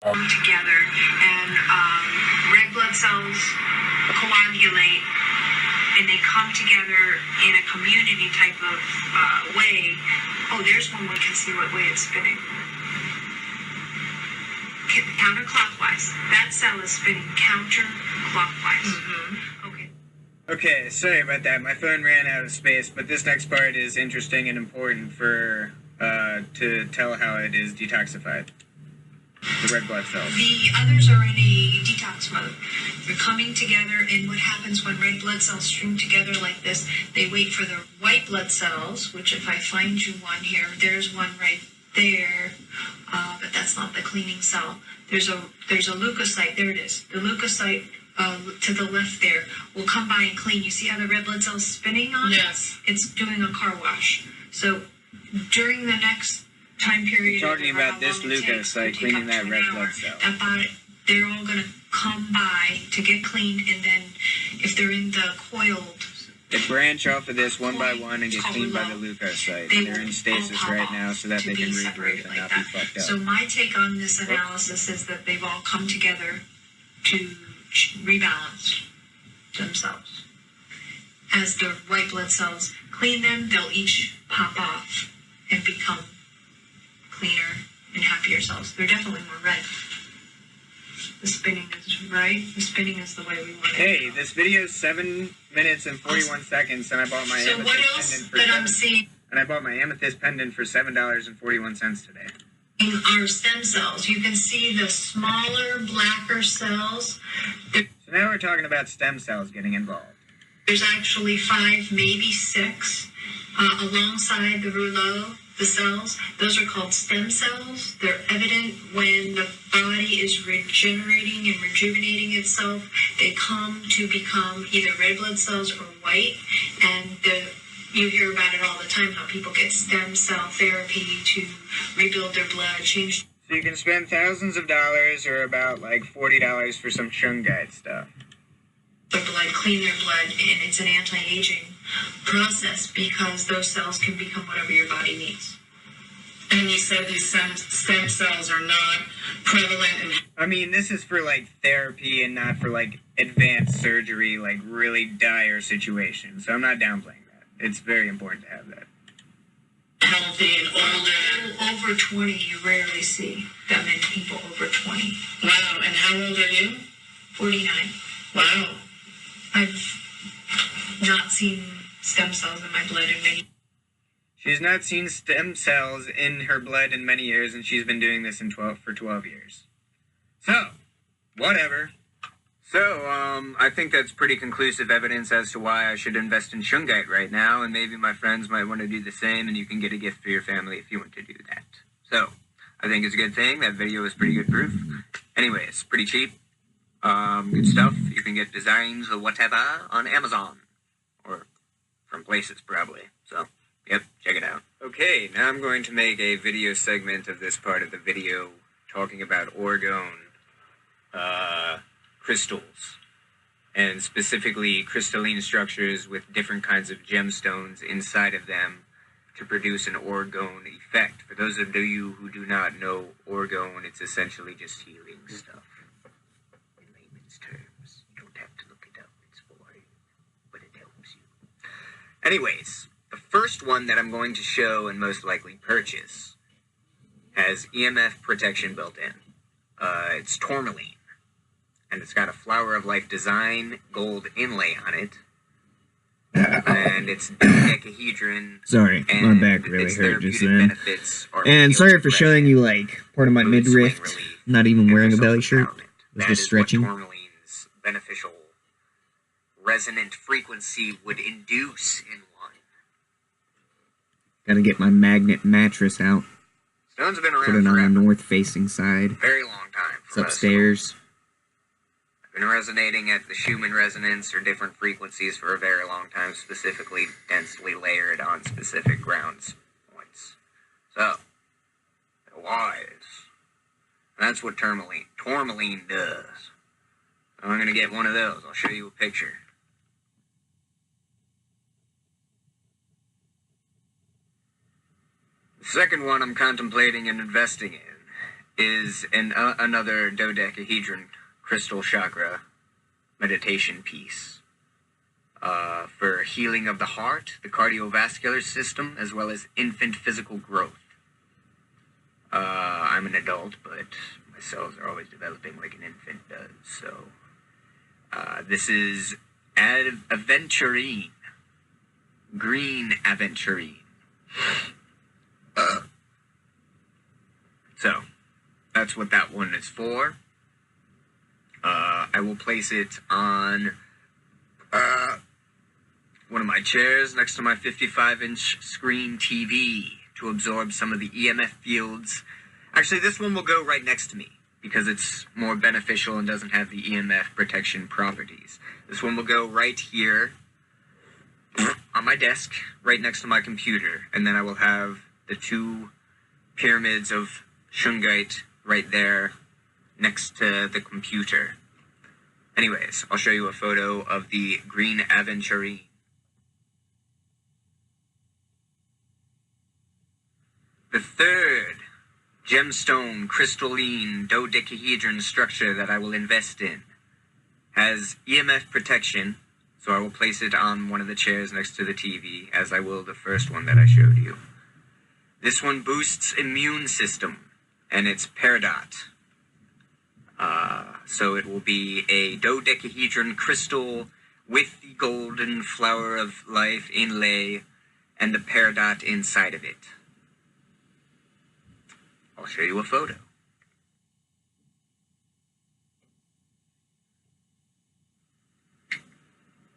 together, and red blood cells coagulate, and they come together in a community type of way. Oh, there's one we can see what way it's spinning. Counter-clockwise. That cell is spinning counter-clockwise. Okay. Okay, sorry about that. My phone ran out of space, but this next part is interesting and important for to tell how it is detoxified. The red blood cells. The others are in a detox mode. They're coming together, and what happens when red blood cells string together like this, they wait for the white blood cells, which if I find you one here, there's one right there, but that's not the cleaning cell. There's a leukocyte, there it is. The leukocyte to the left there will come by and clean. You see how the red blood cell's spinning on it? Yes. It's doing a car wash. So during the next time period, you're talking about this leukocyte cleaning that red blood cell. They're all going to come by to get cleaned, and then if they're in the coiled, they branch off of this one by one and get cleaned by the leukocyte. They're in stasis right now so that they can regroup and not be fucked up. So my take on this analysis is that they've all come together to rebalance themselves. As the white blood cells clean them, they'll each pop off and become cleaner and happier cells. They're definitely more red. The spinning is right. The spinning is the way we want it. Hey, this video is 7 minutes and 41 seconds, and I bought my so what else that I'm seeing? And I bought my amethyst pendant for $7.41 today. In our stem cells, you can see the smaller, blacker cells. So now we're talking about stem cells getting involved. There's actually 5, maybe 6, alongside the rouleau. The cells, those are called stem cells. They're evident when the body is regenerating and rejuvenating itself. They come to become either red blood cells or white, and you hear about it all the time, how people get stem cell therapy to rebuild their blood, change. So you can spend thousands of dollars, or about like $40 for some Shungite stuff. The blood, clean their blood, and it's an anti-aging process because those cells can become whatever your body needs. And you said these stem cells are not prevalent. I mean, this is for like therapy and not for like advanced surgery, like really dire situations. So I'm not downplaying that. It's very important to have that. Healthy and older. Over 20, you rarely see that many people over 20. Wow, and how old are you? 49. Wow. I've not seen stem cells in my blood in many. She's not seen stem cells in her blood in many years, and she's been doing this for 12 years. So, whatever. So, I think that's pretty conclusive evidence as to why I should invest in Shungite right now, and maybe my friends might want to do the same, and you can get a gift for your family if you want to do that. So, I think it's a good thing. That video is pretty good proof. Anyway, it's pretty cheap. Good stuff. You can get designs or whatever on Amazon. Or from places, probably. So, yep, check it out. Okay, now I'm going to make a video segment of this part of the video talking about orgone crystals. And specifically crystalline structures with different kinds of gemstones inside of them to produce an orgone effect. For those of you who do not know orgone, it's essentially just healing stuff. Terms. You don't have to look it up. It's boring, but it helps you. Anyways, the first one that I'm going to show and most likely purchase has EMF protection built in. It's tourmaline, and it's got a flower of life design gold inlay on it. And it's dodecahedron. Sorry, my back really hurt just then. And sorry for showing you like part of my midriff. Not even wearing a belly shirt. I was just stretching. Beneficial resonant frequency would induce in one. Gotta get my magnet mattress out. Stones have been around put it forever. on the north-facing side. Very long time. It's upstairs. I've been resonating at the Schumann resonance or different frequencies for a very long time, specifically densely layered on specific ground points. So, they're wise. That's what tourmaline does. I'm going to get one of those. I'll show you a picture. The second one I'm contemplating and investing in is another dodecahedron crystal chakra meditation piece for healing of the heart, the cardiovascular system, as well as infant physical growth. I'm an adult, but my cells are always developing like an infant does. So this is aventurine, green aventurine. So that's what that one is for. I will place it on one of my chairs next to my 55-inch screen TV to absorb some of the EMF fields. Actually, this one will go right next to me because it's more beneficial and doesn't have the EMF protection properties. This one will go right here on my desk, right next to my computer, and then I will have the two pyramids of Shungite right there next to the computer. Anyways, I'll show you a photo of the green aventurine. The third gemstone crystalline dodecahedron structure that I will invest in has EMF protection, so I will place it on one of the chairs next to the TV, as I will the first one that I showed you. This one boosts immune system, and it's peridot. So it will be a dodecahedron crystal with the golden flower of life inlay and the peridot inside of it. I'll show you a photo.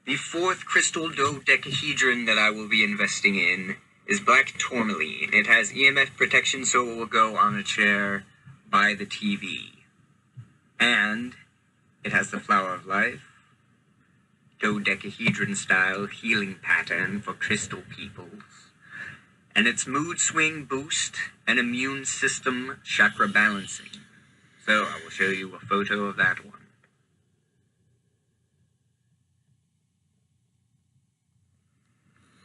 The fourth crystal dodecahedron that I will be investing in is black tourmaline. It has EMF protection, so it will go on a chair by the TV. And it has the flower of life, dodecahedron style healing pattern for crystal peoples, and its mood swing boost and immune system chakra balancing. So I will show you a photo of that one.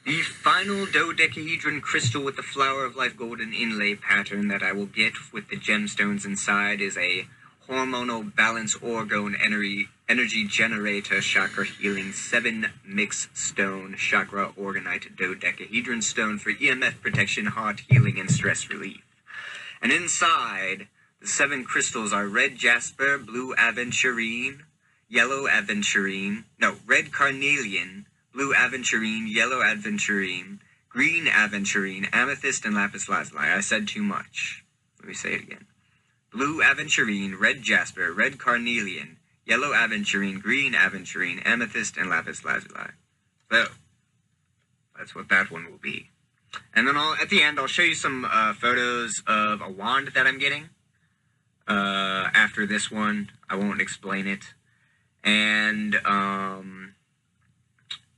The final dodecahedron crystal with the flower of life golden inlay pattern that I will get with the gemstones inside is a hormonal balance orgone energy generator chakra healing 7 mix stone chakra orgonite dodecahedron stone for EMF protection, heart healing, and stress relief. And inside, the 7 crystals are red jasper, blue aventurine, yellow aventurine, no, red carnelian, blue aventurine, yellow aventurine, green aventurine, amethyst, and lapis lazuli. I said too much. Let me say it again. Blue aventurine, red jasper, red carnelian, yellow aventurine, green aventurine, amethyst, and lapis lazuli. So, that's what that one will be. And then at the end, I'll show you some photos of a wand that I'm getting. After this one, I won't explain it. And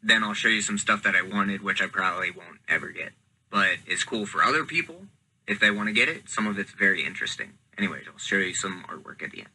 then I'll show you some stuff that I wanted, which I probably won't ever get. But it's cool for other people if they want to get it. Some of it's very interesting. Anyways, I'll show you some artwork at the end.